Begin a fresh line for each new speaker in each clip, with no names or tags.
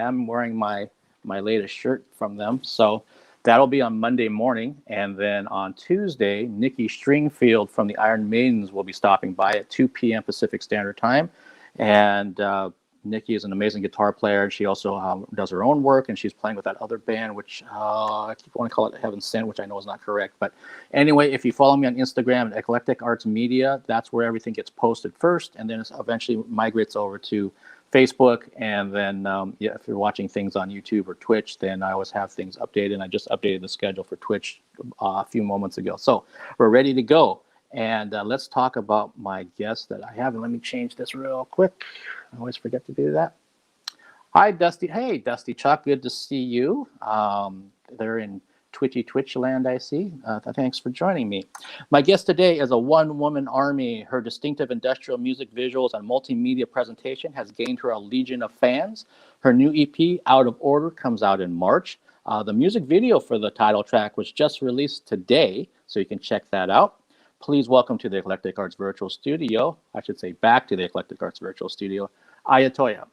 am wearing my latest shirt from them. So that'll be on Monday morning. And then on Tuesday, Nikki Stringfield from the Iron Maidens will be stopping by at 2 p.m. Pacific Standard Time. And Nikki is an amazing guitar player. She also does her own work, and she's playing with that other band, which I keep wanting to call it Heaven Sent, which I know is not correct. But anyway, if you follow me on Instagram at Eclectic Arts Media, that's where everything gets posted first, and then it eventually migrates over to Facebook. And then if you're watching things on YouTube or Twitch, then I always have things updated. And I just updated the schedule for Twitch a few moments ago. So we're ready to go. And let's talk about my guest that I have. And let me change this real quick. I always forget to do that. Hi, Dusty. Hey, Dusty Chuck. Good to see you. They're in Twitch land, I see. Thanks for joining me. My guest today is a one-woman army. Her distinctive industrial music visuals and multimedia presentation has gained her a legion of fans. Her new EP, Out of Order, comes out in March. The music video for the title track was just released today, so you can check that out. Please welcome to the Eclectic Arts Virtual Studio. I should say back to the Eclectic Arts Virtual Studio, I Ya Toyah.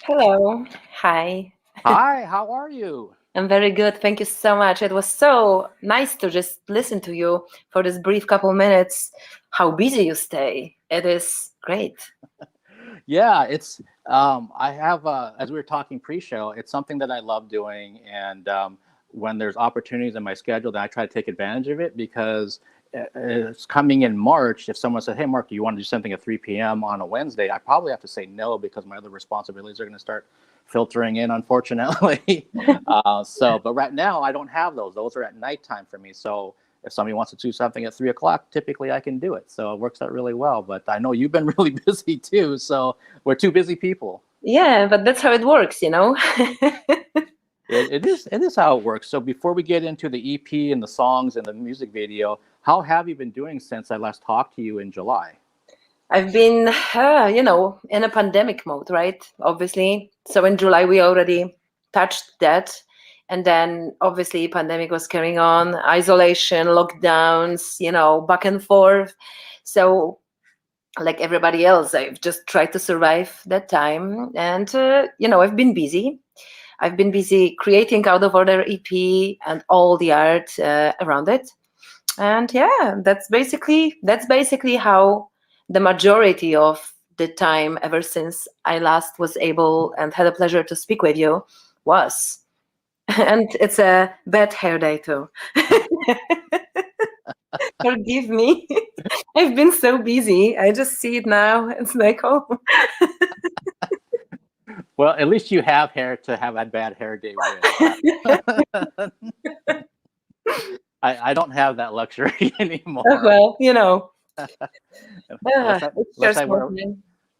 Hello. Hi.
Hi, how are you?
I'm very good. Thank you so much. It was so nice to just listen to you for this brief couple minutes. How busy you stay. It is great.
Yeah, it's, I have, as we were talking pre-show, it's something that I love doing. And when there's opportunities in my schedule, then I try to take advantage of it, because it's coming in March. If someone said, hey, Mark, do you want to do something at 3 p.m. on a Wednesday? I probably have to say no, because my other responsibilities are going to start filtering in, unfortunately. But right now I don't have those. Those are at nighttime for me. So if somebody wants to do something at 3 o'clock, typically I can do it. So it works out really well. But I know you've been really busy too. So we're two busy people.
Yeah, but that's how it works, you know?
It is how it works. So before we get into the EP and the songs and the music video, how have you been doing since I last talked to you in July?
I've been, in a pandemic mode, right? Obviously. So in July, we already touched that. And then obviously pandemic was carrying on, isolation, lockdowns, back and forth. So like everybody else, I've just tried to survive that time. And, I've been busy. I've been busy creating Out of Order EP and all the art around it. And yeah, that's basically how the majority of the time ever since I last was able and had a pleasure to speak with you was. And it's a bad hair day too. Forgive me. I've been so busy. I just see it now. It's like, oh.
Well, at least you have hair to have that bad hair day with. I don't have that luxury anymore.
Well,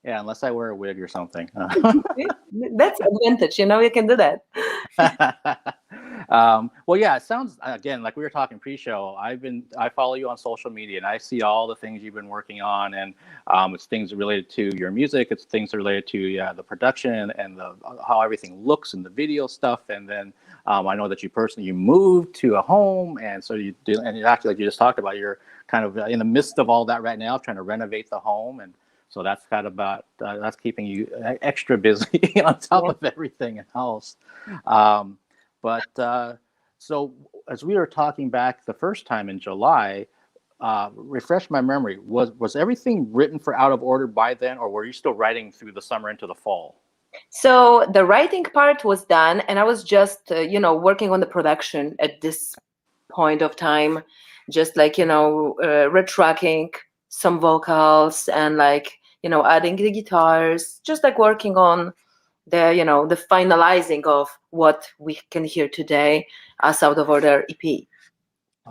unless I wear a wig or something.
That's advantage, you can do that.
Well, yeah, it sounds, again, like we were talking pre-show. I follow you on social media, and I see all the things you've been working on, and it's things related to your music. It's things related to the production and how everything looks and the video stuff. And then I know that you moved to a home, and so you do, and actually, like you just talked about, you're kind of in the midst of all that right now, trying to renovate the home. And so that's kind of that's keeping you extra busy on top of everything else. So as we were talking back the first time in July, refresh my memory, was everything written for Out of Order by then, or were you still writing through the summer into the fall?
So the writing part was done, and I was just, working on the production at this point of time, just like, retracking some vocals and like, adding the guitars, just like working on the finalizing of what we can hear today as Out of Order EP.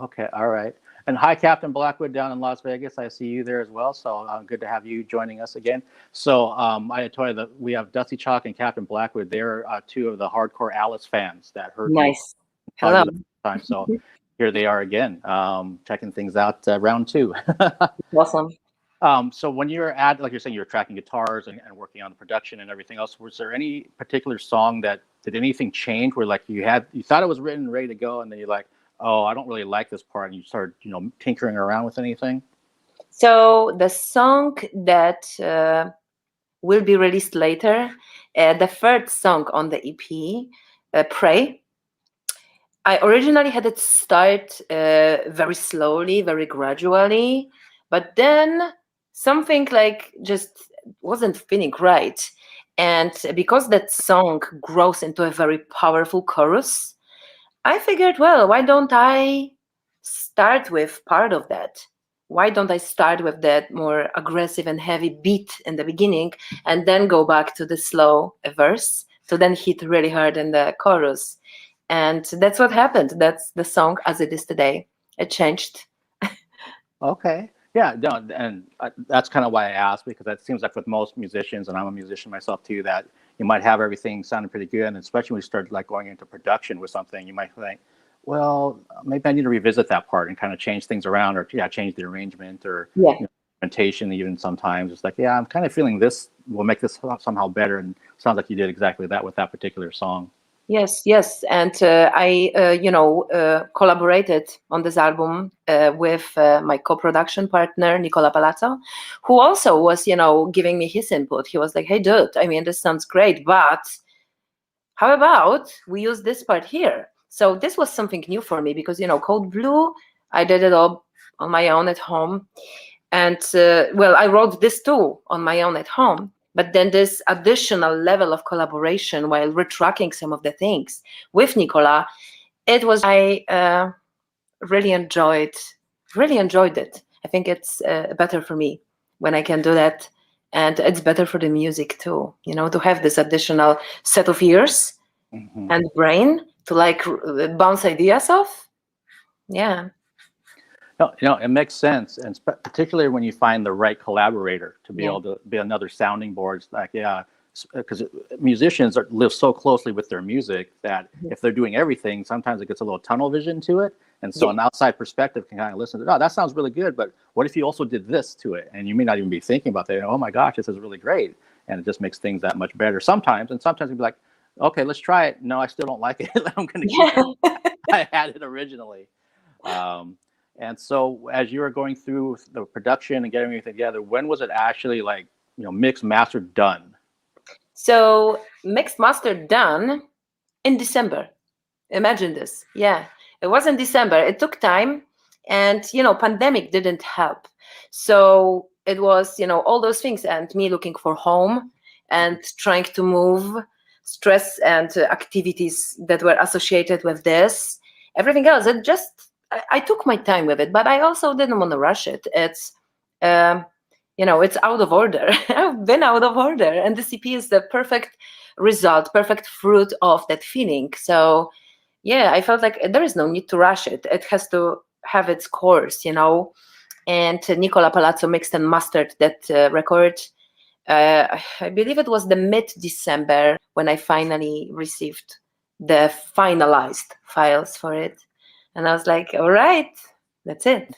Okay, all right. And hi, Captain Blackwood down in Las Vegas. I see you there as well. So good to have you joining us again. So I Ya Toyah, we have Dusty Chalk and Captain Blackwood. They're two of the hardcore Alice fans that heard
nice. Hello.
Time. So here they are again, checking things out, round two.
Awesome.
So when you're like you're saying, you're tracking guitars and working on the production and everything else, was there any particular song did anything change where like you thought it was written and ready to go, and then you're like, oh, I don't really like this part, and you started, tinkering around with anything?
So the song that will be released later, the third song on the EP, Pray. I originally had it start very slowly, very gradually, but then something like just wasn't feeling right. And because that song grows into a very powerful chorus, I figured, well, why don't I start with part of that? Why don't I start with that more aggressive and heavy beat in the beginning and then go back to the slow verse to then hit really hard in the chorus? And that's what happened. That's the song as it is today. It changed.
Okay. Yeah, no, and that's kind of why I asked, because it seems like with most musicians, and I'm a musician myself too, that you might have everything sounding pretty good, and especially when you start like going into production with something, you might think, well, maybe I need to revisit that part and kind of change things around, or yeah, change the arrangement or
Yeah.
instrumentation. Even sometimes it's like, yeah, I'm kind of feeling this will make this somehow better, and sounds like you did exactly that with that particular song.
Yes, yes, and I, collaborated on this album with my co-production partner Nicola Palazzo, who also was, giving me his input. He was like, "Hey, dude, I mean, this sounds great, but how about we use this part here?" So this was something new for me because, Code Blue, I did it all on my own at home, and well, I wrote this too on my own at home. But then this additional level of collaboration while retracking some of the things with Nicola, it was I really enjoyed it. I think it's better for me when I can do that, and it's better for the music too. To have this additional set of ears
Hmm.
and brain to like bounce ideas off. Yeah.
No, it makes sense, and particularly when you find the right collaborator to be
Yeah.
able to be another sounding board. It's like, yeah, because musicians live so closely with their music that
Mhm.
if they're doing everything, sometimes it gets a little tunnel vision to it, and so
Yeah.
an outside perspective can kind of listen to, oh, that sounds really good, but what if you also did this to it? And you may not even be thinking about that. Oh my gosh, this is really great, and it just makes things that much better sometimes. And sometimes you'd be like, okay, let's try it. No, I still don't like it. I'm going to keep
Yeah.
it. I had it originally. Um, and so, as you were going through the production and getting everything together, when was it actually like, mixed, mastered, done?
So mixed master done in December. Imagine this. Yeah, it was in December. It took time, and pandemic didn't help. So it was all those things, and me looking for home and trying to move, stress and activities that were associated with this. Everything else, it just I took my time with it, but I also didn't want to rush it. Um, it's out of order. I've been out of order, and the CP is the perfect result, perfect fruit of that feeling. So yeah, I felt like there is no need to rush it. It has to have its course. And Nicola Palazzo mixed and mastered that record. I believe it was the mid-December when I finally received the finalized files for it. And I was like, all right, that's it.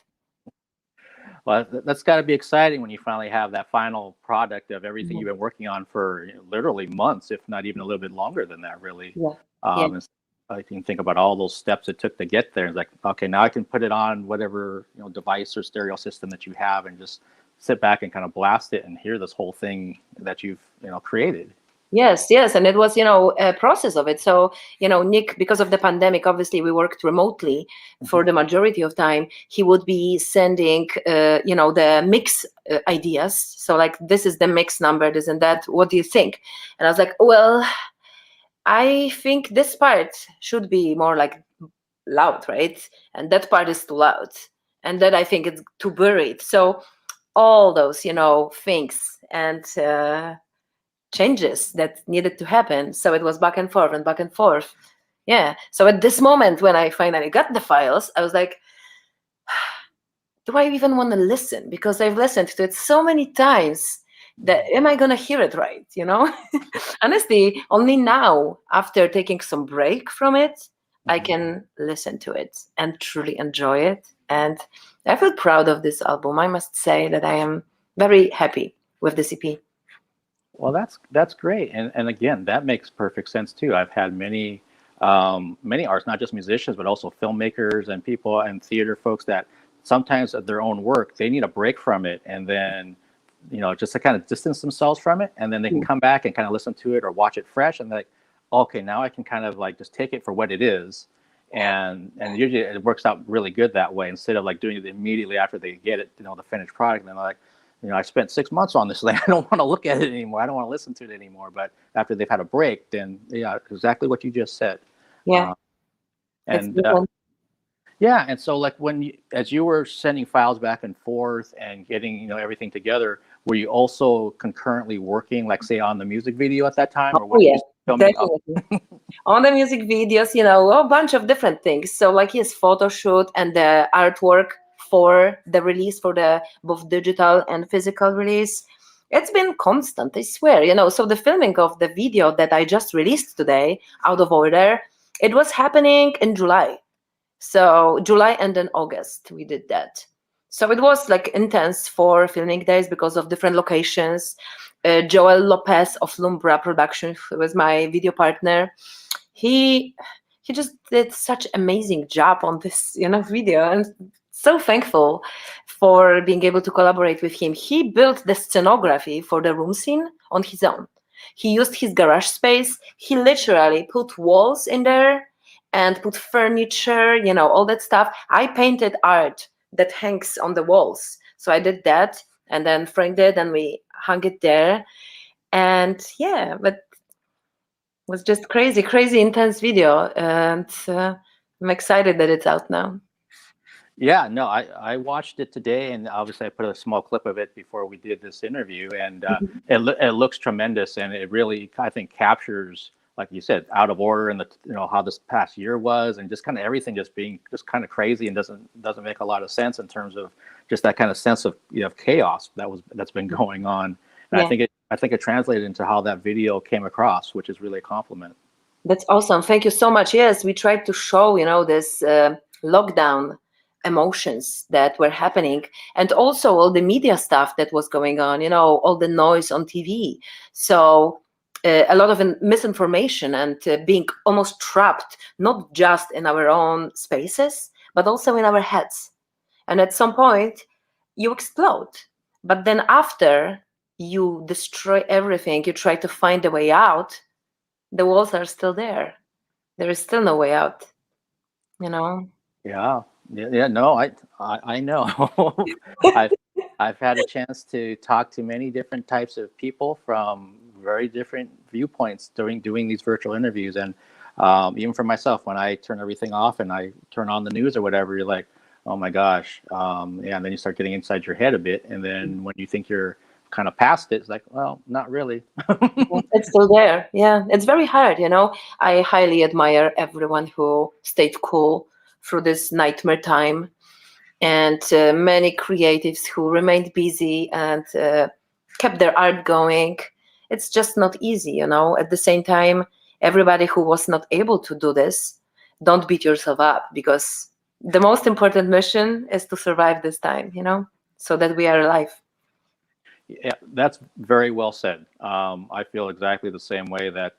Well, that's got to be exciting when you finally have that final product of everything
Mhm.
you've been working on for literally months, if not even a little bit longer than that, really.
Yeah. Yeah.
And I can think about all those steps it took to get there. It's like, okay, now I can put it on whatever device or stereo system that you have, and just sit back and kind of blast it and hear this whole thing that you've created.
Yes, yes, and it was, a process of it. So, Nick, because of the pandemic, obviously we worked remotely
Mhm.
for the majority of time. He would be sending, the mix ideas. So, like, this is the mix number, this and that. What do you think? And I was like, well, I think this part should be more like loud, right? And that part is too loud, and that I think it's too buried. So, all those, things and. Changes that needed to happen. So it was back and forth and back and forth. Yeah. So at this moment, when I finally got the files, I was like, do I even want to listen? Because I've listened to it so many times that am I going to hear it right? Honestly, only now, after taking some break from it, I
Mhm.
can listen to it and truly enjoy it. And I feel proud of this album. I must say that I am very happy with the CP.
Well, that's great, and again, that makes perfect sense too. I've had many artists, not just musicians, but also filmmakers and people and theater folks that sometimes of their own work, they need a break from it, and then just to kind of distance themselves from it, and then they can come back and kind of listen to it or watch it fresh, and they're like, okay, now I can kind of like just take it for what it is, and usually it works out really good that way, instead of like doing it immediately after they get it, the finished product, and then they're like, I spent 6 months on this thing. I don't want to look at it anymore. I don't want to listen to it anymore. But after they've had a break, then exactly what you just said.
Yeah.
And yeah, and so like as you were sending files back and forth and getting everything together, were you also concurrently working, like say on the music video at that time, or
Oh yeah, definitely. On the music videos, a bunch of different things. So like his photo shoot and the artwork for the release, for the both digital and physical release, it's been constant, I swear. So the filming of the video that I just released today, Out of Order, it was happening in July. So July and then August we did that. So it was like intense for filming days because of different locations. Joel Lopez of Lumbra Production, who was my video partner, he just did such amazing job on this video, and so thankful for being able to collaborate with him. He built the scenography for the room scene on his own. He used his garage space. He literally put walls in there and put furniture, all that stuff. I painted art that hangs on the walls. So I did that and then framed it and we hung it there. And yeah, but it was just crazy intense video. And I'm excited that it's out now.
Yeah, no, I watched it today, and obviously I put a small clip of it before we did this interview, and it looks tremendous, and it really, I think, captures, like you said, Out of Order, and how this past year was, and just kind of everything just being just kind of crazy and doesn't make a lot of sense in terms of just that kind of sense of chaos that's been going on. And yeah. I think it translated into how that video came across, which is really a compliment.
That's awesome. Thank you so much. Yes, we tried to show this lockdown emotions that were happening, and also all the media stuff that was going on, all the noise on TV. So a lot of misinformation and being almost trapped, not just in our own spaces, but also in our heads. And at some point you explode, but then after you destroy everything, you try to find a way out, the walls are still there. There is still no way out,
Yeah, no, I know. I've had a chance to talk to many different types of people from very different viewpoints during doing these virtual interviews, and even for myself, when I turn everything off and I turn on the news or whatever, you're like, oh my gosh, and then you start getting inside your head a bit, and then when you think you're kind of past it, it's like, well, not really.
It's still there. Yeah, it's very hard. I highly admire everyone who stayed cool through this nightmare time, and many creatives who remained busy and kept their art going. It's just not easy, At the same time, everybody who was not able to do this, don't beat yourself up, because the most important mission is to survive this time, so that we are alive.
Yeah, that's very well said. I feel exactly the same way, that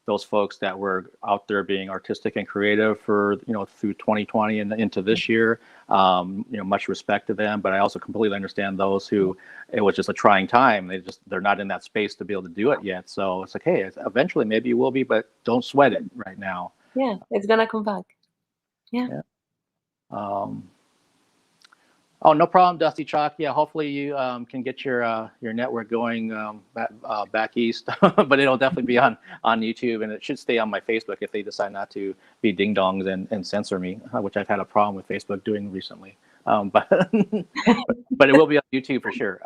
those folks that were out there being artistic and creative for, through 2020 and into this year, much respect to them. But I also completely understand those who it was just a trying time. They're not in that space to be able to do it yet. So it's like, hey, eventually maybe you will be, but don't sweat it right now.
Yeah, it's gonna come back. Yeah.
Oh, no problem, Dusty Chalk. Yeah, hopefully you can get your network going back east, but it'll definitely be on YouTube, and it should stay on my Facebook if they decide not to be ding dongs and censor me, which I've had a problem with Facebook doing recently. But it will be on YouTube for sure.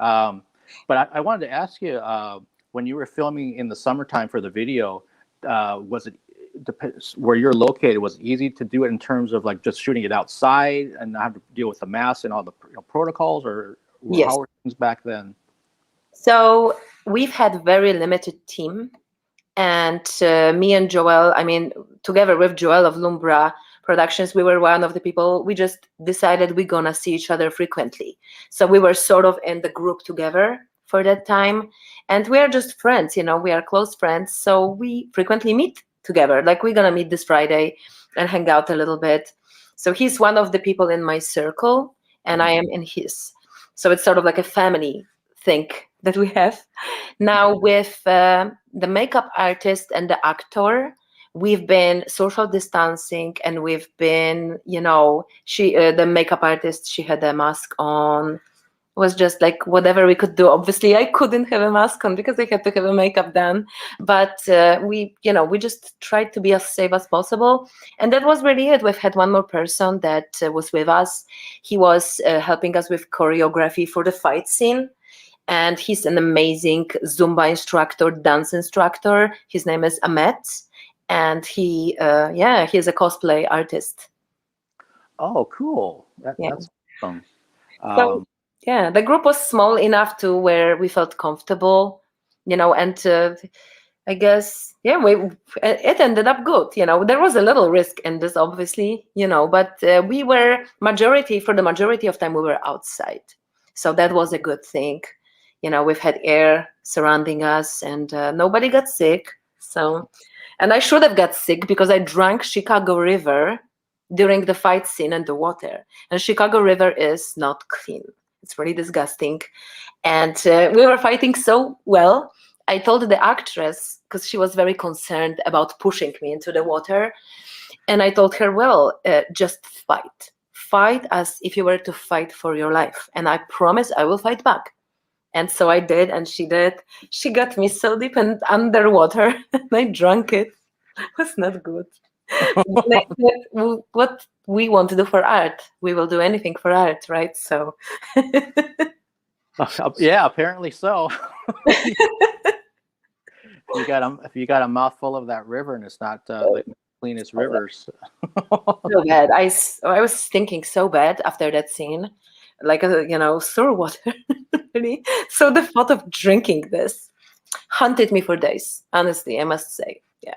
But I wanted to ask you, when you were filming in the summertime for the video, was it, where you're located, was it easy to do it in terms of like just shooting it outside and not have to deal with the mask and all the protocols, or
yes.
How were things back then?
So we've had very limited team, and me and Joel, together with Joel of Lumbra Productions, we were one of the people, we just decided we're gonna see each other frequently. So we were sort of in the group together for that time, and we are just friends, we are close friends, so we frequently meet together. Like, we're gonna meet this Friday and hang out a little bit. So he's one of the people in my circle, and I am in his. So it's sort of like a family thing that we have. Now with the makeup artist and the actor, we've been social distancing, and we've been, she, the makeup artist, she had a mask on. Was just like whatever we could do. Obviously, I couldn't have a mask on because I had to have a makeup done. But we just tried to be as safe as possible, and that was really it. We've had one more person that was with us. He was helping us with choreography for the fight scene, and he's an amazing Zumba instructor, dance instructor. His name is Ahmed, and he is a cosplay artist.
Oh, cool. That's awesome.
So yeah, the group was small enough to where we felt comfortable, and I guess, it ended up good. There was a little risk in this, obviously, but we were for the majority of time, we were outside. So that was a good thing. We've had air surrounding us, and nobody got sick. So, and I should have got sick because I drank Chicago River during the fight scene in the water. And Chicago River is not clean. It's really disgusting. And we were fighting so well. I told the actress, because she was very concerned about pushing me into the water. And I told her, well, just fight. Fight as if you were to fight for your life. And I promise I will fight back. And so I did, and she did. She got me so deep and underwater, and I drank it. It was not good. What we want to do for art, we will do anything for art, right? So
yeah, apparently so. If you got a mouthful of that river and it's not the cleanest rivers.
So bad. I was thinking so bad after that scene, like sewer water. Really. So the thought of drinking this haunted me for days. Honestly, I must say. Yeah.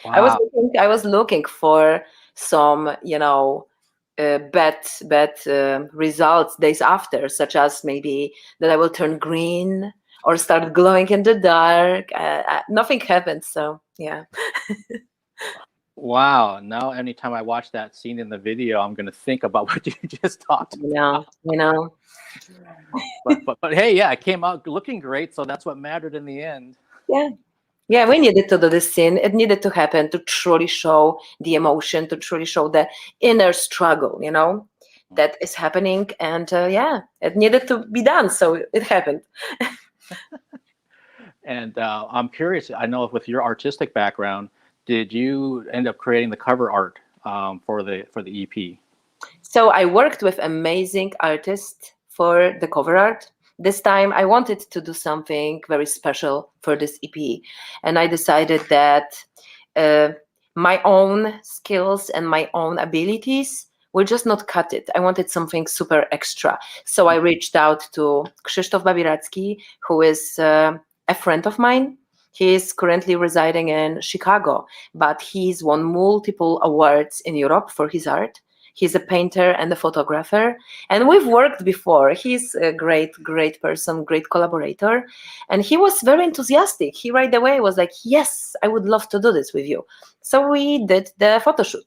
Wow.
I was looking for some, bad results days after, such as maybe that I will turn green or start glowing in the dark. Nothing happened. So yeah.
Wow. Now, anytime I watch that scene in the video, I'm going to think about what you just talked about. But hey, yeah, it came out looking great. So that's what mattered in the end.
Yeah. Yeah, we needed to do this scene. It needed to happen to truly show the emotion, to truly show the inner struggle, that is happening. And it needed to be done. So it happened.
And I'm curious, I know with your artistic background, did you end up creating the cover art for the EP?
So I worked with amazing artists for the cover art. This time I wanted to do something very special for this EP. And I decided that my own skills and my own abilities will just not cut it. I wanted something super extra. So I reached out to Krzysztof Babiracki, who is a friend of mine. He is currently residing in Chicago, but he's won multiple awards in Europe for his art. He's a painter and a photographer, and we've worked before. He's a great person, great collaborator, and he was very enthusiastic. He right away was like, yes, I would love to do this with you. So we did the photo shoot.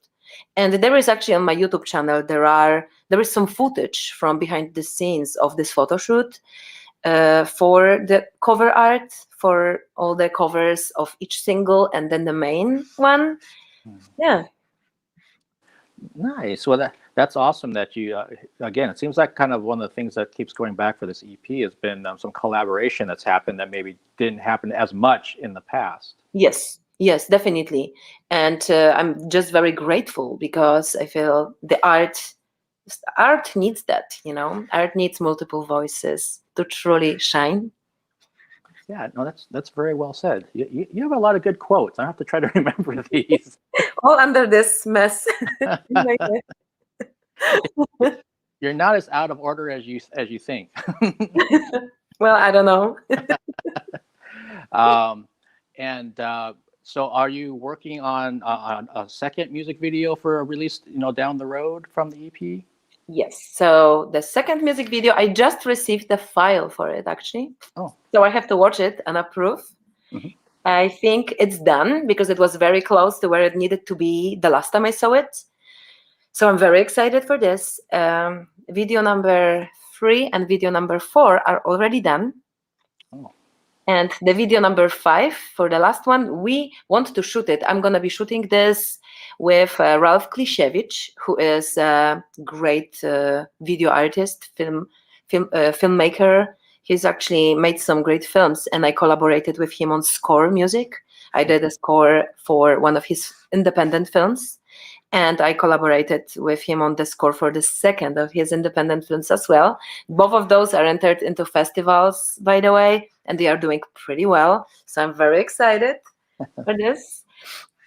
And there is actually on my YouTube channel, there is some footage from behind the scenes of this photo shoot for the cover art, for all the covers of each single, and then the main one. Yeah.
Nice. Well, that's awesome that you, again, it seems like kind of one of the things that keeps going back for this EP has been some collaboration that's happened that maybe didn't happen as much in the past.
Yes, definitely. And I'm just very grateful because I feel the art needs that, art needs multiple voices to truly shine.
Yeah, no, that's very well said. You have a lot of good quotes. I have to try to remember these.
All under this mess.
You're not as out of order as you think.
Well, I don't know.
So are you working on a second music video for a release, down the road from the EP?
Yes. So the second music video, I just received the file for it, actually.
Oh.
So I have to watch it and approve. Mm-hmm. I think it's done because it was very close to where it needed to be the last time I saw it. So I'm very excited for this. video number 3 and video number 4 are already done.
Oh.
And the video number 5, for the last one, we want to shoot it. I'm going to be shooting this with Ralph Klishevich, who is a great video artist, filmmaker. He's actually made some great films, and I collaborated with him on score music. I did a score for one of his independent films, and I collaborated with him on the score for the second of his independent films as well. Both of those are entered into festivals, by the way, and they are doing pretty well. So I'm very excited for this.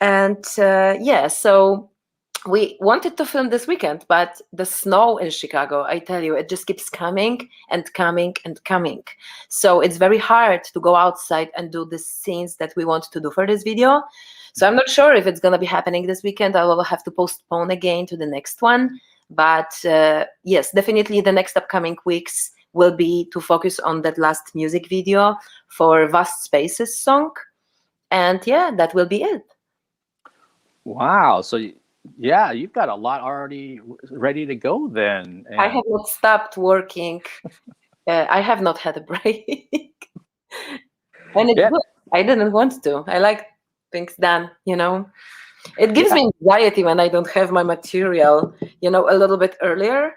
And so we wanted to film this weekend, but the snow in Chicago, I tell you, it just keeps coming and coming and coming. So it's very hard to go outside and do the scenes that we want to do for this video. So I'm not sure if it's going to be happening this weekend. I will have to postpone again to the next one. But yes, definitely the next upcoming weeks will be to focus on that last music video for Vast Spaces song. And yeah, that will be it.
Wow. So, yeah, you've got a lot already ready to go then.
I have not stopped working. I have not had a break. And it's good. I didn't want to. I like things done, It gives me anxiety when I don't have my material, a little bit earlier.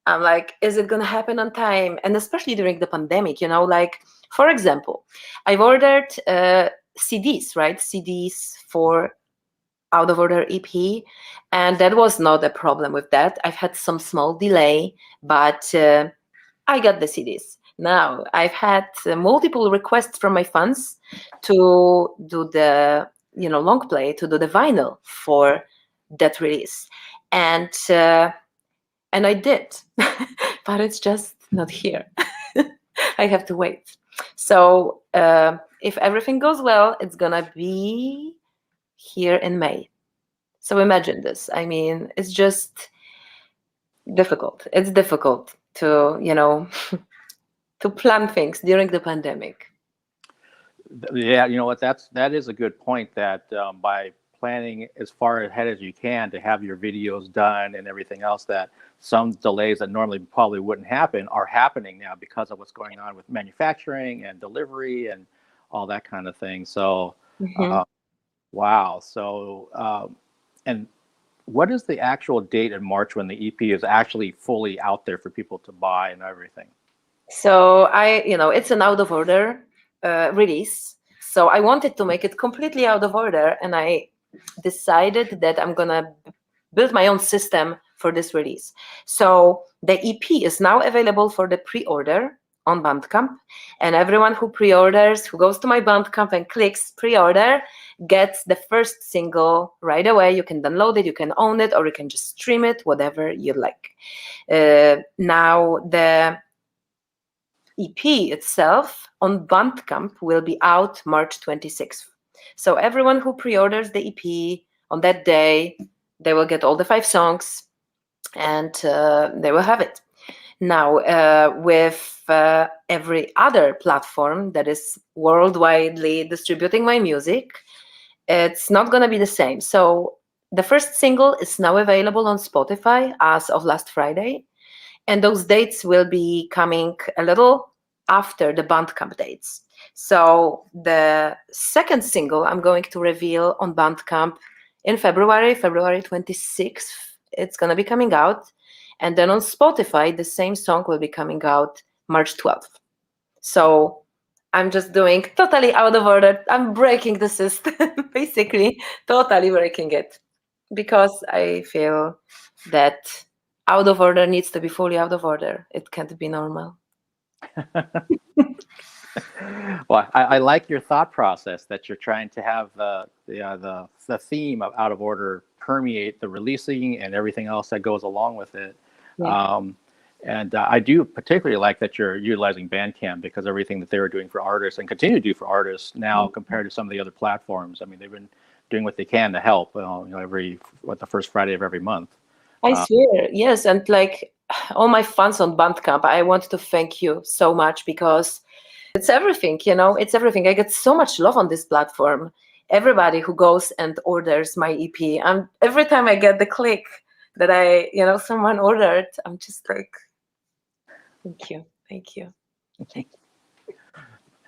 I'm like, is it going to happen on time? And especially during the pandemic, like, for example, I've ordered CDs, right? CDs for Out of Order EP, and that was not a problem with that. I've had some small delay, but I got the CDs. Now, I've had multiple requests from my fans to do the, long play, to do the vinyl for that release. And I did, but it's just not here. I have to wait. So if everything goes well, it's going to be here in May. So imagine this. I mean, it's just difficult. It's difficult to, to plan things during the pandemic.
Yeah, you know what? That is a good point. That by planning as far ahead as you can to have your videos done and everything else, that some delays that normally probably wouldn't happen are happening now because of what's going on with manufacturing and delivery and all that kind of thing. So, wow. So, and what is the actual date in March when the EP is actually fully out there for people to buy and everything?
So it's an out of order release. So I wanted to make it completely out of order, and I decided that I'm gonna build my own system for this release. So the EP is now available for the pre-order on Bandcamp, and everyone who pre-orders, who goes to my Bandcamp and clicks pre-order, gets the first single right away. You can download it, you can own it, or you can just stream it, whatever you like. Now the EP itself on Bandcamp will be out March 26th. So everyone who pre-orders the EP on that day, they will get all the 5 songs, and they will have it. Now, with every other platform that is worldwidely distributing my music, it's not going to be the same. So the first single is now available on Spotify as of last Friday, and those dates will be coming a little after the Bandcamp dates. So the second single I'm going to reveal on Bandcamp in February 26th. It's going to be coming out. And then on Spotify, the same song will be coming out March 12th. So I'm just doing totally out of order. I'm breaking the system, basically, totally breaking it. Because I feel that out of order needs to be fully out of order. It can't be normal.
Well, I like your thought process that you're trying to have the theme of out of order permeate the releasing and everything else that goes along with it. Yeah. And I do particularly like that you're utilizing Bandcamp, because everything that they were doing for artists and continue to do for artists now compared to some of the other platforms. I mean, they've been doing what they can to help. The first Friday of every month.
I swear, yes, and like all my fans on Bandcamp, I want to thank you so much, because it's everything, it's everything. I get so much love on this platform. Everybody who goes and orders my EP, and every time I get the click, that someone ordered. I'm just like, thank you, thank you.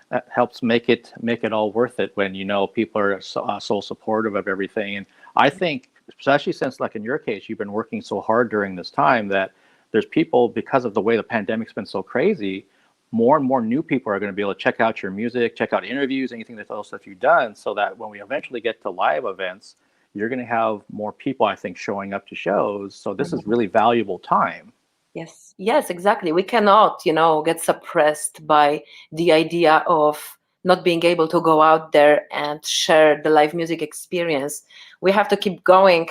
That helps make it all worth it when people are so supportive of everything. And I think, especially since, like in your case, you've been working so hard during this time, that there's people, because of the way the pandemic's been so crazy, more and more new people are going to be able to check out your music, check out interviews, anything else that you've done, so that when we eventually get to live events, you're going to have more people, I think, showing up to shows. So this is really valuable time.
Yes, exactly. We cannot, get suppressed by the idea of not being able to go out there and share the live music experience. We have to keep going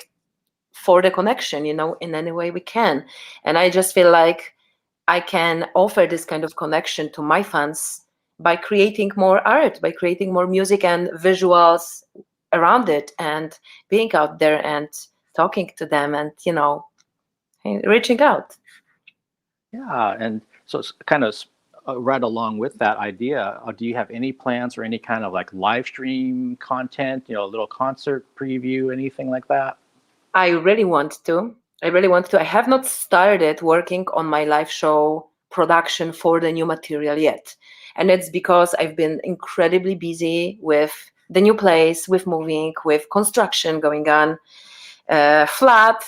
for the connection, in any way we can. And I just feel like I can offer this kind of connection to my fans by creating more art, by creating more music and visuals around it, and being out there and talking to them and, reaching out.
Yeah, and so it's kind of right along with that idea. Do you have any plans or any kind of like live stream content, a little concert preview, anything like that?
I really want to. I have not started working on my live show production for the new material yet. And it's because I've been incredibly busy with the new place, with moving, with construction going on, flat.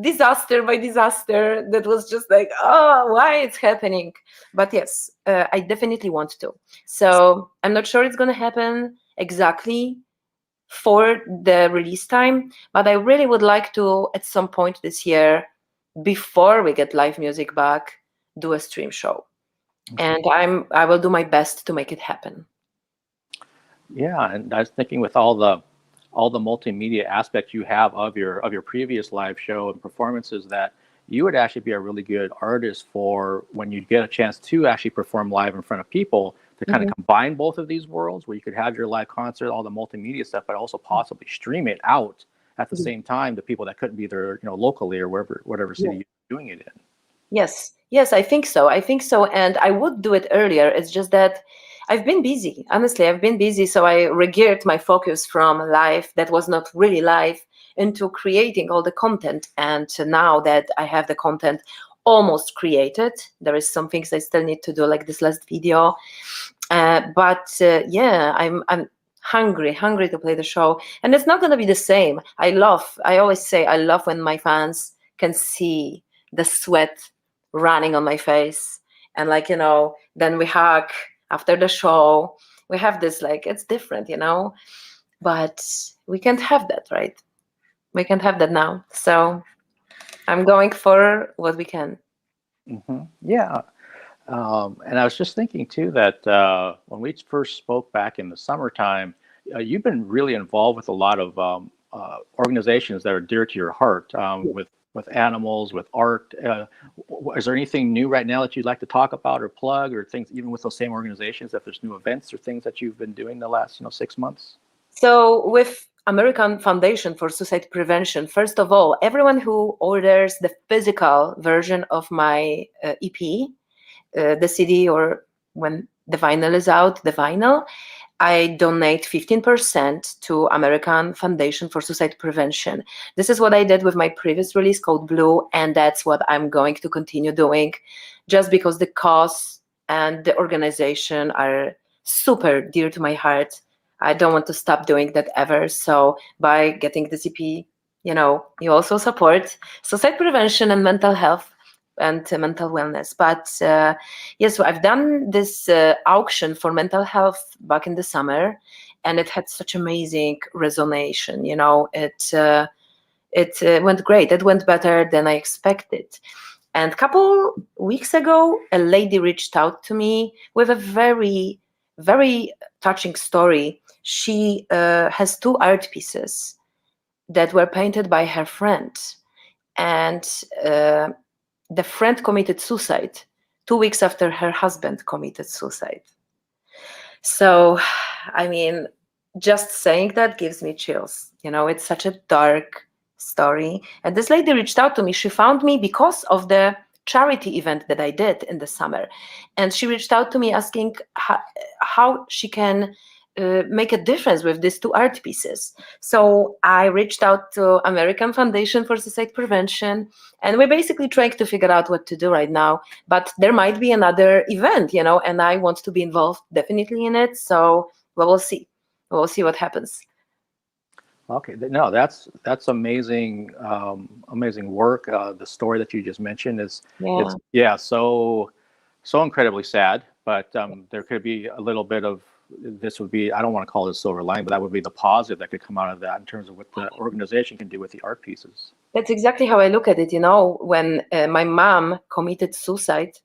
Disaster by disaster, that was just like, oh, why it's happening. But yes, I definitely want to. So I'm not sure it's going to happen exactly for the release time, but I really would like to, at some point this year, before we get live music back, do a stream show. And I will do my best to make it happen.
Yeah, and I was thinking, with all the multimedia aspects you have of your previous live show and performances, that you would actually be a really good artist for when you get a chance to actually perform live in front of people, to kind of combine both of these worlds, where you could have your live concert, all the multimedia stuff, but also possibly stream it out at the same time to people that couldn't be there, locally or whatever city you're doing it in.
Yes, I think so. And I would do it earlier. It's just that I've been busy. Honestly, I've been busy. So I regeared my focus from live that was not really live into creating all the content. And now that I have the content almost created, there is some things I still need to do, like this last video. But I'm hungry to play the show. And it's not going to be the same. I always say, I love when my fans can see the sweat running on my face, and then we hug after the show. We have this, like, it's different, but we can't have that, right? We can't have that now. So I'm going for what we can.
Yeah. And I was just thinking too that when we first spoke back in the summertime, you've been really involved with a lot of organizations that are dear to your heart, with animals, with art. Is there anything new right now that you'd like to talk about or plug, or things even with those same organizations, if there's new events or things that you've been doing the last 6 months?
So with American Foundation for Suicide Prevention, first of all, everyone who orders the physical version of my EP, the CD, or when the vinyl is out, the vinyl, I donate 15% to American Foundation for Suicide Prevention. This is what I did with my previous release called Blue, and that's what I'm going to continue doing, just because the cause and the organization are super dear to my heart. I don't want to stop doing that ever. So by getting this EP, you also support suicide prevention and mental health and mental wellness. But yes, I've done this auction for mental health back in the summer, and it had such amazing resonance. It went great. It went better than I expected. And a couple weeks ago, a lady reached out to me with a very, very touching story. She has 2 art pieces that were painted by her friend, and the friend committed suicide 2 weeks after her husband committed suicide. So, I mean, just saying that gives me chills. It's such a dark story. And this lady reached out to me. She found me because of the charity event that I did in the summer. And she reached out to me asking how she can make a difference with these two art pieces. So I reached out to American Foundation for Suicide Prevention, and we're basically trying to figure out what to do right now. But there might be another event, and I want to be involved definitely in it. So we will see. We will see what happens.
Okay, no, that's amazing, amazing work. The story that you just mentioned it's so incredibly sad, but there could be a little bit of this would be, I don't want to call it a silver lining, but that would be the positive that could come out of that in terms of what the organization can do with the art pieces.
That's exactly how I look at it. When my mom committed suicide,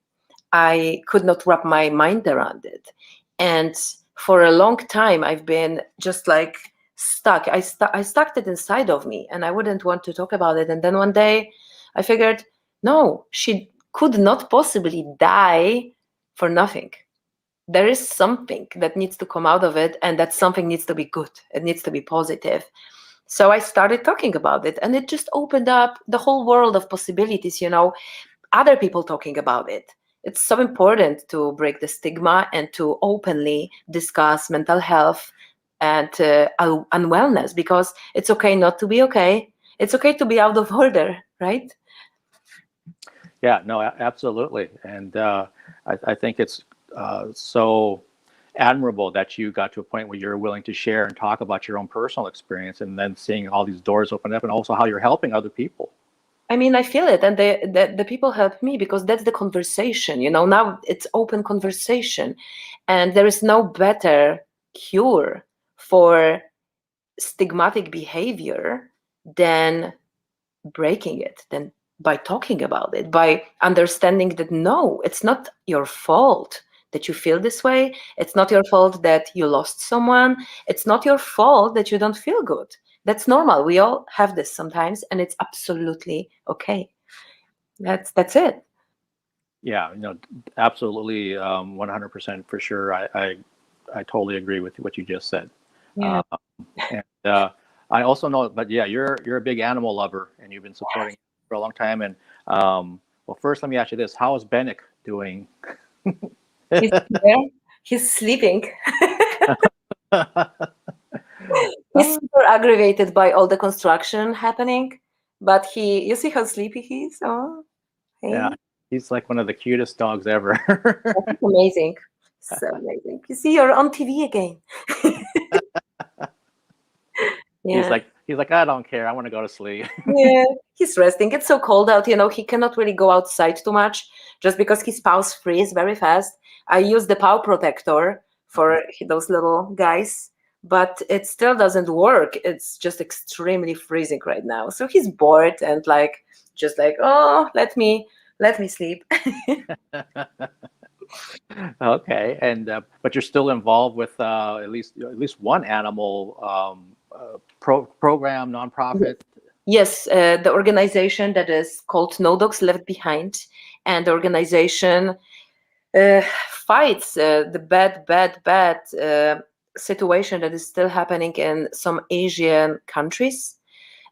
I could not wrap my mind around it. And for a long time, I've been just like stuck. I stuck it inside of me, and I wouldn't want to talk about it. And then one day I figured, no, she could not possibly die for nothing. There is something that needs to come out of it, and that something needs to be good. It needs to be positive. So I started talking about it, and it just opened up the whole world of possibilities, other people talking about it. It's so important to break the stigma and to openly discuss mental health and wellness, because it's okay not to be okay. It's okay to be out of order, right?
Yeah, no, absolutely. And I think it's so admirable that you got to a point where you're willing to share and talk about your own personal experience, and then seeing all these doors open up, and also how you're helping other people.
I mean, I feel it, and the people help me, because that's the conversation. Now it's open conversation, and there is no better cure for stigmatic behavior than breaking it, than by talking about it, by understanding that no, it's not your fault that you feel this way. It's not your fault that you lost someone. It's not your fault that you don't feel good. That's normal. We all have this sometimes, and it's absolutely okay. That's it.
Yeah, absolutely, 100% for sure. I totally agree with what you just said.
Yeah.
And I also know, but yeah, you're a big animal lover, and you've been supporting for a long time. And well, first, let me ask you this: how is Bennick doing?
He's there. He's sleeping. He's super aggravated by all the construction happening, but you see how sleepy he is? Oh, hey.
Yeah, he's like one of the cutest dogs ever.
That's amazing. So amazing. You see, you're on TV again. Yeah.
He's like, I don't care. I want to go to sleep.
Yeah, he's resting. It's so cold out, he cannot really go outside too much, just because his paws freeze very fast. I use the paw protector for those little guys, but it still doesn't work. It's just extremely freezing right now. So he's bored and just like, oh, let me sleep.
Okay, and but you're still involved with at least one animal program, nonprofit.
Yes, the organization that is called No Dogs Left Behind, and the organization fights the bad situation that is still happening in some Asian countries,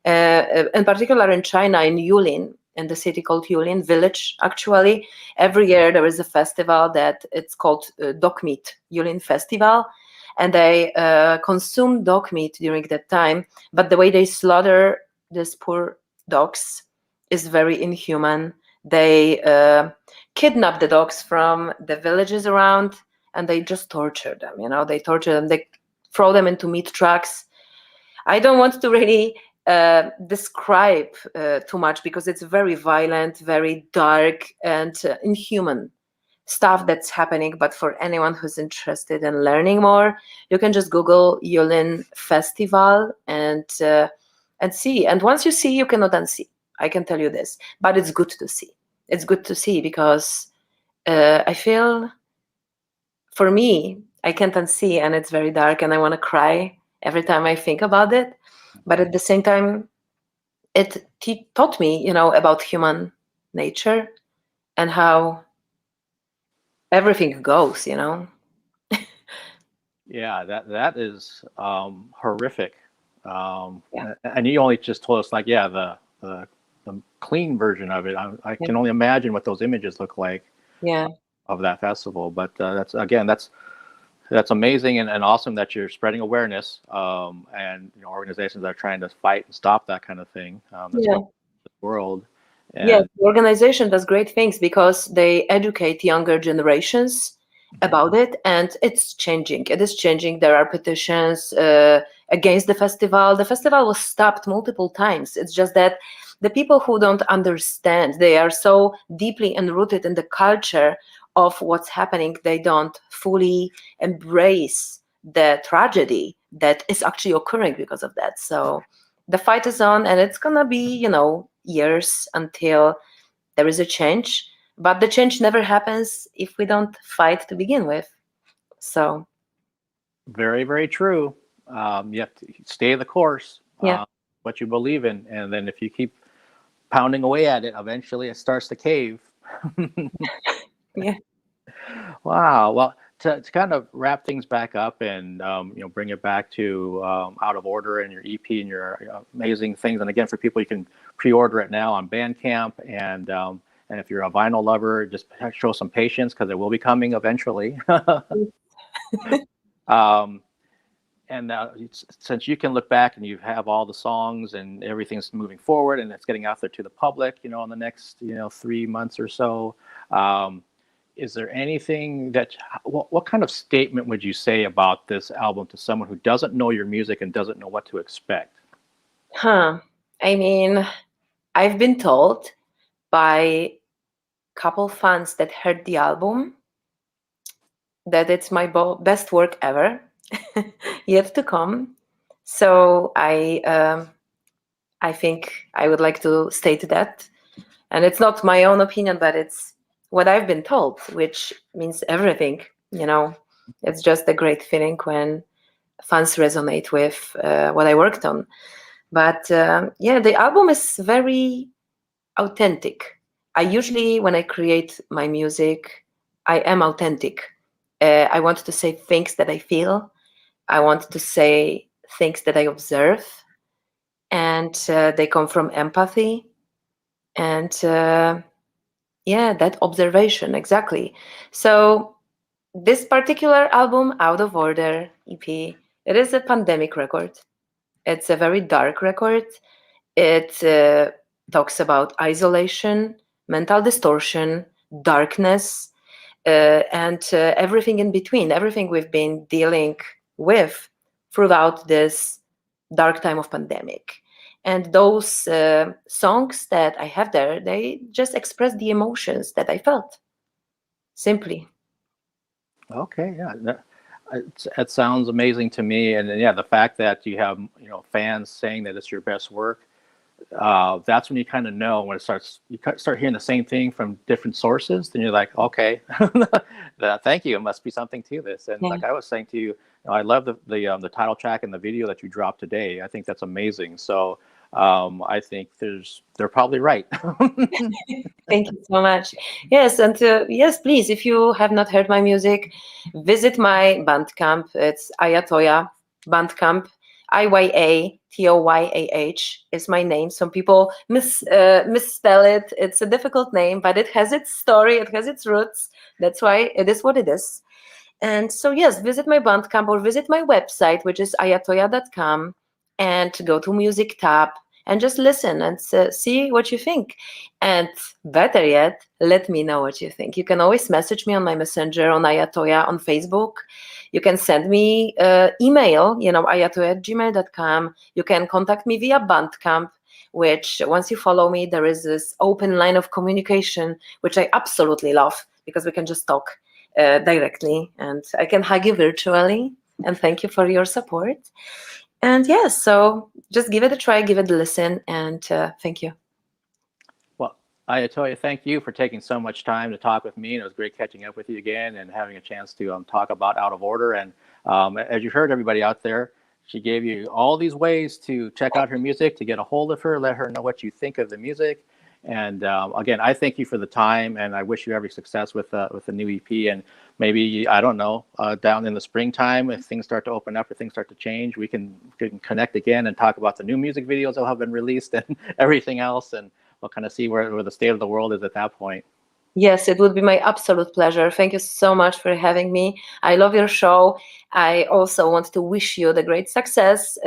in particular in China, in Yulin, in the city called Yulin village. Actually, every year there is a festival that it's called Dog Meat Yulin Festival, and they consume dog meat during that time. But the way they slaughter these poor dogs is very inhuman. They kidnap the dogs from the villages around, and they just torture them. They torture them. They throw them into meat trucks. I don't want to really describe too much, because it's very violent, very dark, and inhuman stuff that's happening. But for anyone who's interested in learning more, you can just Google Yulin Festival and see. And once you see, you cannot unsee. I can tell you this. But it's good to see. It's good to see, because I feel, for me, I can't unsee, and it's very dark, and I want to cry every time I think about it. But at the same time, it taught me, about human nature and how everything goes.
Yeah, that is horrific.
Yeah.
And you only just told us the clean version of it. I can only imagine what those images look like.
Yeah.
Of that festival. But that's That's amazing and awesome that you're spreading awareness, and organizations that are trying to fight and stop that kind of thing. That's
Yeah.
going on in the world.
Yes,
And
the organization does great things because they educate younger generations about it, and it's changing. It is changing. There are petitions against the festival. The festival was stopped multiple times. It's just that the people who don't understand, they are so deeply enrooted in the culture of what's happening, they don't fully embrace the tragedy that is actually occurring because of that. So the fight is on, and it's gonna be, years until there is a change. But the change never happens if we don't fight to begin with. So
very, very true. You have to stay the course,
yeah,
what you believe in, and then if you keep pounding away at it, eventually it starts to cave.
yeah,
Wow. Well, to kind of wrap things back up and bring it back to Out of Order and your EP and your amazing things. And again, for people, you can pre-order it now on Bandcamp. And if you're a vinyl lover, just show some patience because it will be coming eventually. um, and since you can look back and you have all the songs and everything's moving forward and it's getting out there to the public, in the next 3 months or so. Is there anything what kind of statement would you say about this album to someone who doesn't know your music and doesn't know what to expect?
I mean, I've been told by a couple fans that heard the album that it's my best work ever, yet to come. So I think I would like to state that. And it's not my own opinion, but it's what I've been told, which means everything. It's just a great feeling when fans resonate with what I worked on. But yeah, the album is very authentic. I usually, when I create my music, I am authentic. I want to say things that I feel. I want to say things that I observe, and they come from empathy. And yeah, that observation, exactly. So this particular album, Out of Order EP, it is a pandemic record. It's a very dark record. It talks about isolation, mental distortion, darkness, and everything in between, everything we've been dealing with throughout this dark time of pandemic. And those songs that I have there, they just express the emotions that I felt, simply.
Okay, yeah, it sounds amazing to me, and yeah, the fact that you have fans saying that it's your best work, that's when you kind of know when you start hearing the same thing from different sources. Then you're like, okay, thank you. It must be something to this. And
Yeah.
like I was saying to you, I love the title track and the video that you dropped today. I think that's amazing. So I think they're probably right.
Thank you so much. Yes, and yes, please, if you have not heard my music, visit my Bandcamp. It's I Ya Toyah Bandcamp. IYATOYAH is my name. Some people misspell it. It's a difficult name, but it has its story. It has its roots. That's why it is what it is. And so, yes, visit my Bandcamp or visit my website, which is ayatoyah.com, and go to Music tab and just listen and see what you think. And better yet, let me know what you think. You can always message me on my messenger on I Ya Toyah on Facebook. You can send me email, ayatoyah@gmail.com. You can contact me via Bandcamp, which once you follow me, there is this open line of communication, which I absolutely love because we can just talk directly, and I can hug you virtually. And thank you for your support. And yes, so just give it a try, give it a listen, and thank you.
Well, I tell you, thank you for taking so much time to talk with me. And it was great catching up with you again and having a chance to talk about Out of Order. And as you heard, everybody out there, she gave you all these ways to check out her music, to get a hold of her, let her know what you think of the music. And again, I thank you for the time, and I wish you every success with the new EP. And maybe, I don't know, down in the springtime, if things start to open up or things start to change, we can connect again and talk about the new music videos that have been released and everything else. And we'll kind of see where the state of the world is at that point.
Yes, it would be my absolute pleasure. Thank you so much for having me. I love your show. I also want to wish you the great success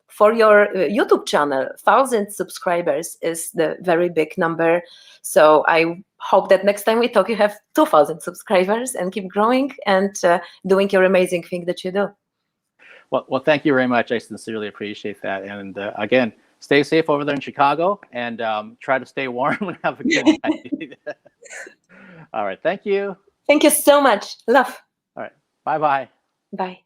for your YouTube channel. 1,000 subscribers is the very big number. So I hope that next time we talk, you have 2,000 subscribers and keep growing and doing your amazing thing that you do.
Well, thank you very much. I sincerely appreciate that. And again, stay safe over there in Chicago, and try to stay warm and have a good night. All right. Thank you.
Thank you so much. Love.
All right. Bye-bye.
Bye.